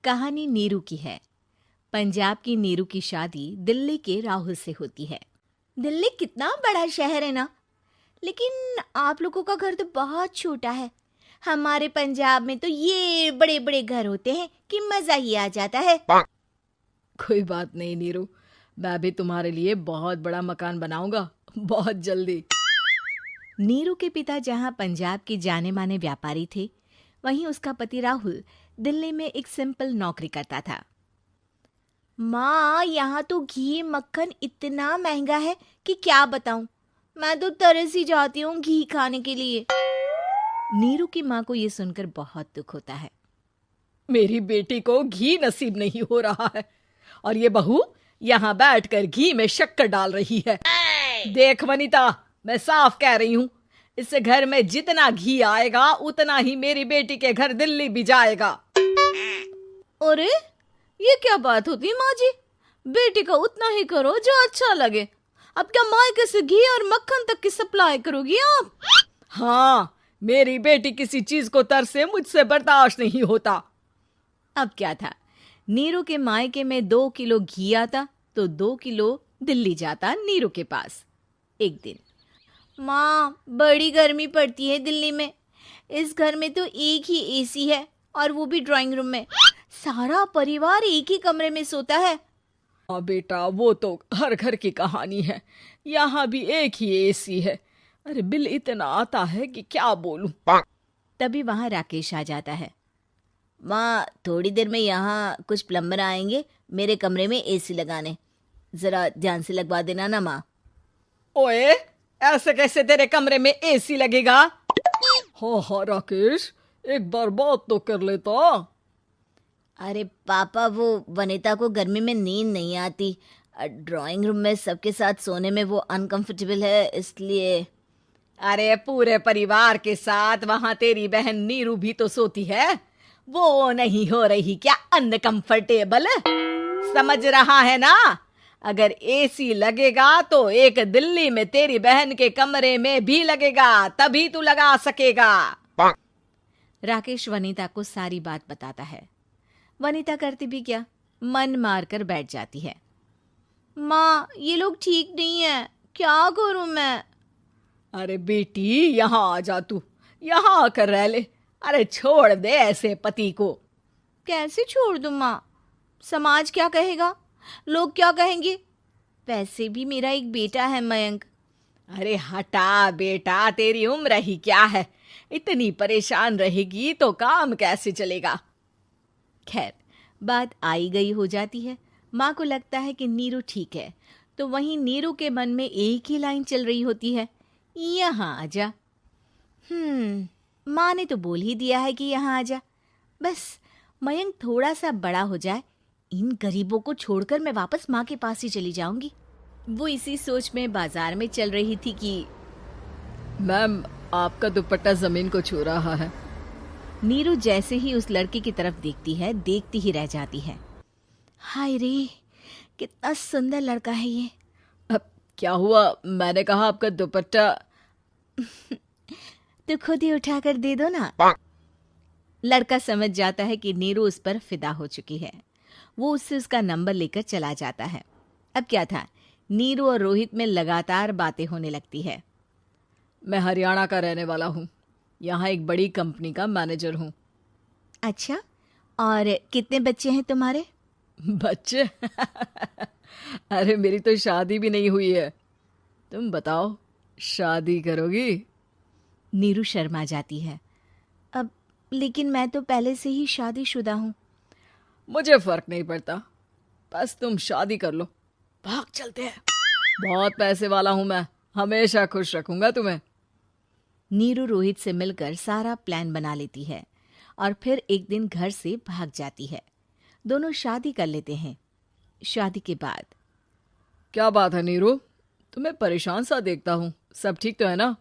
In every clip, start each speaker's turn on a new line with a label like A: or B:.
A: कहानी नीरू की है। पंजाब की नीरू की शादी दिल्ली के राहुल से होती है। दिल्ली कितना बड़ा शहर है ना, लेकिन आप लोगों का घर तो बहुत छोटा है। हमारे पंजाब में तो ये बड़े बड़े घर होते हैं कि मजा ही आ जाता है।
B: कोई बात नहीं नीरू, मैं भी तुम्हारे लिए बहुत बड़ा मकान बनाऊंगा बहुत जल्दी।
A: नीरू के पिता जहाँ पंजाब के जाने माने व्यापारी थे, वहीं उसका पति राहुल दिल्ली में एक सिंपल नौकरी करता था। माँ, यहाँ तो घी मक्खन इतना महंगा है कि क्या बताऊं। मैं तो तरस ही जाती हूँ घी खाने के लिए। नीरू की माँ को ये सुनकर बहुत दुख होता है।
B: मेरी बेटी को घी नसीब नहीं हो रहा है और ये बहू यहाँ बैठकर घी में शक्कर डाल रही है। देख वनिता, मैं साफ कह रही हूँ, इस घर में जितना घी आएगा उतना ही मेरी बेटी के घर दिल्ली भी जाएगा।
A: अरे ये क्या बात होती है माँ जी? बेटी का उतना ही करो जो अच्छा लगे। अब क्या मायके से घी और मक्खन तक की सप्लाई करोगी आप?
B: हाँ, मेरी बेटी किसी चीज को तरसे मुझसे बर्दाश्त नहीं होता।
A: अब क्या था, नीरू के मायके में 2 किलो घी आता तो 2 किलो दिल्ली जाता नीरू के पास। एक दिन, माँ बड़ी गर्मी पड़ती है दिल्ली में। इस घर में तो एक ही एसी है और वो भी ड्राइंग रूम में। सारा परिवार एक ही कमरे में सोता है।
B: हाँ बेटा, वो तो हर घर की कहानी है। यहाँ भी एक ही एसी है। अरे बिल इतना आता है कि क्या बोलूं।
A: तभी वहां राकेश आ जाता है। माँ, थोड़ी देर में यहाँ कुछ प्लम्बर आएंगे मेरे कमरे में एसी लगाने। जरा ध्यान से लगवा देना ना माँ।
B: ओए, ऐसे कैसे तेरे कमरे में एसी लगेगा? हाँ राकेश, एक बार बात तो कर लेता।
A: अरे पापा, वो वनिता को गर्मी में नींद नहीं आती। ड्राइंग रूम में सबके साथ सोने में वो अनकंफर्टेबल है, इसलिए।
B: अरे पूरे परिवार के साथ वहां तेरी बहन नीरू भी तो सोती है। वो नहीं हो रही क्या अनकंफर्टेबल? समझ रहा है ना? अगर एसी लगेगा तो एक दिल्ली में तेरी बहन के कमरे में भी लगेगा, तभी तू लगा सकेगा।
A: राकेश वनिता को सारी बात बताता है। वनिता करती भी क्या, मन मारकर बैठ जाती है। माँ, ये लोग ठीक नहीं है, क्या करूं मैं?
B: अरे बेटी, यहाँ आ जा, तू यहाँ आकर रह ले। अरे छोड़ दे ऐसे पति को।
A: कैसे छोड़ दूं माँ? समाज क्या कहेगा, लोग क्या कहेंगे? वैसे भी मेरा एक बेटा है मयंक।
B: अरे हटा बेटा, तेरी उम्र ही क्या है, इतनी परेशान रहेगी तो काम कैसे चलेगा।
A: खैर, बात आई गई हो जाती है। माँ को लगता है कि नीरू ठीक है, तो वहीं नीरू के मन में एक ही लाइन चल रही होती है, यहाँ आजा। माँ ने तो बोल ही दिया है कि यहाँ आजा। बस मयंक थोड़ा सा बड़ा हो जाए, इन गरीबों को छोड़कर मैं वापस माँ के पास ही चली जाऊंगी। वो इसी सोच में बाजार में चल रही थी कि
B: मैम, आपका दुपट्टा जमीन को छू रहा है।
A: नीरू जैसे ही उस लड़के की तरफ देखती है, देखती ही रह जाती है। हाय रे, कितना सुंदर लड़का है ये।
B: अब क्या हुआ? मैंने कहा आपका दुपट्टा।
A: तो खुद ही उठाकर दे दो ना। लड़का समझ जाता है कि नीरू उस पर फिदा हो चुकी है। वो उससे उसका नंबर लेकर चला जाता है। अब क्या था, नीरू और रोहित में लगातार बातें होने लगती है।
B: मैं हरियाणा का रहने वाला हूँ, यहाँ एक बड़ी कंपनी का मैनेजर हूँ।
A: अच्छा, और कितने बच्चे हैं तुम्हारे?
B: बच्चे? अरे मेरी तो शादी भी नहीं हुई है। तुम बताओ, शादी करोगी?
A: नीरू शर्मा जाती है। अब लेकिन मैं तो पहले से ही शादीशुदा हूँ।
B: मुझे फर्क नहीं पड़ता, बस तुम शादी कर लो, भाग चलते हैं। बहुत पैसे वाला हूँ मैं, हमेशा खुश रखूंगा तुम्हें।
A: नीरू रोहित से मिलकर सारा प्लान बना लेती है और फिर एक दिन घर से भाग जाती है। दोनों शादी कर लेते हैं। शादी के बाद,
B: क्या बात है नीरू, तुम्हें परेशान सा देखता हूँ, सब ठीक तो है ना?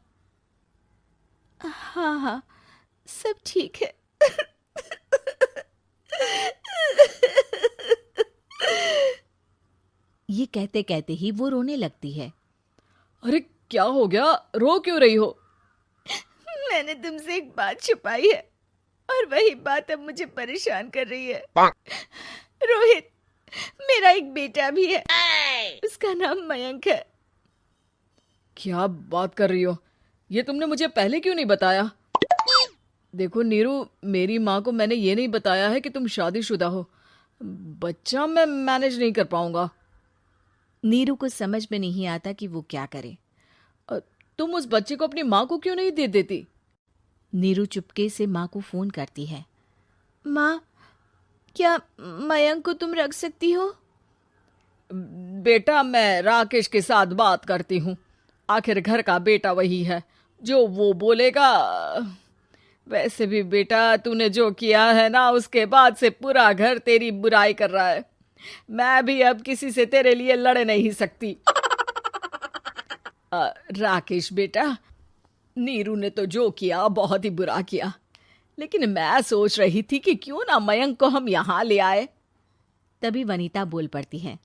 A: हाँ हाँ, सब ठीक है। ये कहते कहते ही वो रोने लगती है।
B: अरे क्या हो गया, रो क्यों रही हो?
A: मैंने तुमसे एक बात छुपाई है।
B: और वही बात अब मुझे परेशान कर रही है। रोहित, मेरा एक बेटा भी है, उसका नाम मयंक है। क्या बात कर रही हो? ये तुमने मुझे पहले क्यों नहीं बताया? देखो नीरू, मेरी माँ को मैंने ये नहीं बताया है कि तुम शादीशुदा हो। बच्चा मैं मैनेज नहीं कर पाऊंगा।
A: नीरू को समझ में नहीं आता कि वो क्या करे।
B: तुम उस बच्चे को अपनी माँ को क्यों नहीं दे देती?
A: नीरू चुपके से माँ को फोन करती है। माँ, क्या मयंक को तुम रख सकती हो?
B: बेटा, मैं राकेश के साथ बात करती हूँ। आखिर घर का बेटा वही है, जो वो बोलेगा। वैसे भी बेटा, तूने जो किया है ना, उसके बाद से पूरा घर तेरी बुराई कर रहा है। मैं भी अब किसी से तेरे लिए लड़ नहीं सकती। राकेश बेटा, नीरू ने तो जो किया बहुत ही बुरा किया, लेकिन मैं सोच रही थी कि क्यों ना मयंक को हम यहाँ ले आए।
A: तभी वनीता बोल पड़ती है।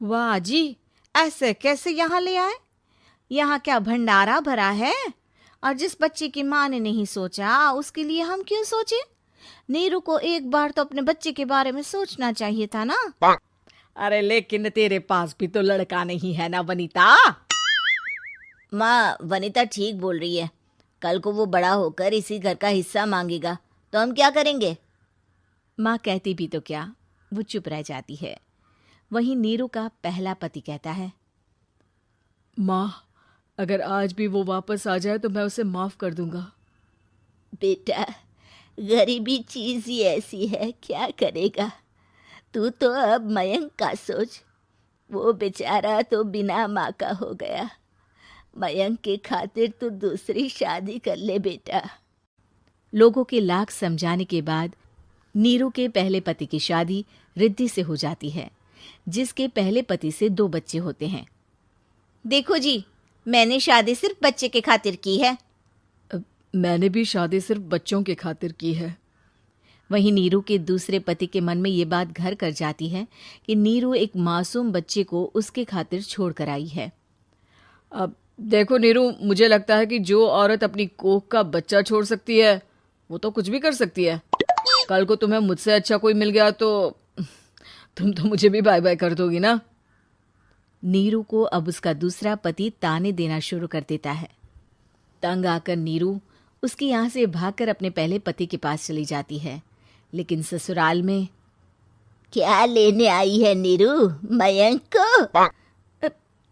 B: वाह जी,
A: ऐसे कैसे यहाँ ले आए? यहाँ क्या भंडारा भरा है? और जिस बच्चे की माँ ने नहीं सोचा, उसके लिए हम क्यों सोचे? नीरू को एक बार तो अपने बच्चे के बारे में सोचना चाहिए था ना।
B: अरे लेकिन तेरे पास भी तो लड़का नहीं है ना वनीता।
A: माँ, वनीता ठीक बोल रही है। कल को वो बड़ा होकर इसी घर का हिस्सा मांगेगा तो हम क्या करेंगे? माँ कहती भी तो क्या, वो चुप रह जाती है। वहीं नीरू का पहला पति कहता है।
B: माँ, अगर आज भी वो वापस आ जाए तो मैं उसे माफ कर दूंगा।
A: बेटा, गरीबी चीज ही ऐसी है, क्या करेगा। तू तो अब मयंक का सोच। वो बेचारा तो बिना माँ का हो गया। मयंक के खातिर तू दूसरी शादी कर ले बेटा। लोगों के लाख समझाने के बाद नीरू के पहले पति की शादी रिद्धि से हो जाती है, जिसके पहले पति से 2 बच्चे होते हैं। देखो जी, मैंने शादी सिर्फ बच्चे के खातिर की है।
B: मैंने भी शादी सिर्फ बच्चों के खातिर की है।
A: वहीं नीरू के दूसरे पति के मन में ये बात घर कर जाती है कि नीरू एक मासूम बच्चे को उसके खातिर छोड़ कर आई है।
B: अब देखो नीरू, मुझे लगता है कि जो औरत अपनी कोख का बच्चा छोड़ सकती है, वो तो कुछ भी कर सकती है। कल को तुम्हें मुझसे अच्छा कोई मिल गया तो तुम तो मुझे भी बाय बाय कर दोगी ना।
A: नीरू को अब उसका दूसरा पति ताने देना शुरू कर देता है। तंग आकर नीरू उसके यहाँ से भागकर अपने पहले पति के पास चली जाती है, लेकिन ससुराल में क्या लेने आई है नीरू, मयंक को?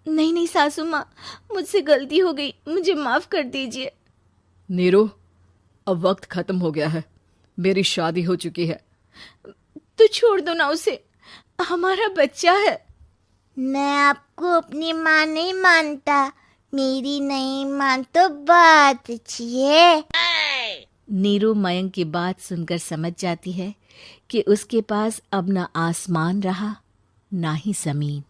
A: नहीं नहीं सासू माँ, मुझसे गलती हो गई, मुझे माफ कर दीजिए।
B: नीरू, अब वक्त खत्म हो गया है, मेरी शादी हो चुकी है।
A: तो छोड़ दो ना उसे, हमारा बच्चा है। मैं आपको अपनी माँ नहीं मानता, मेरी नहीं मान तो बात अच्छी है। नीरू मयंक की बात सुनकर समझ जाती है कि उसके पास अब ना आसमान रहा ना ही जमीन।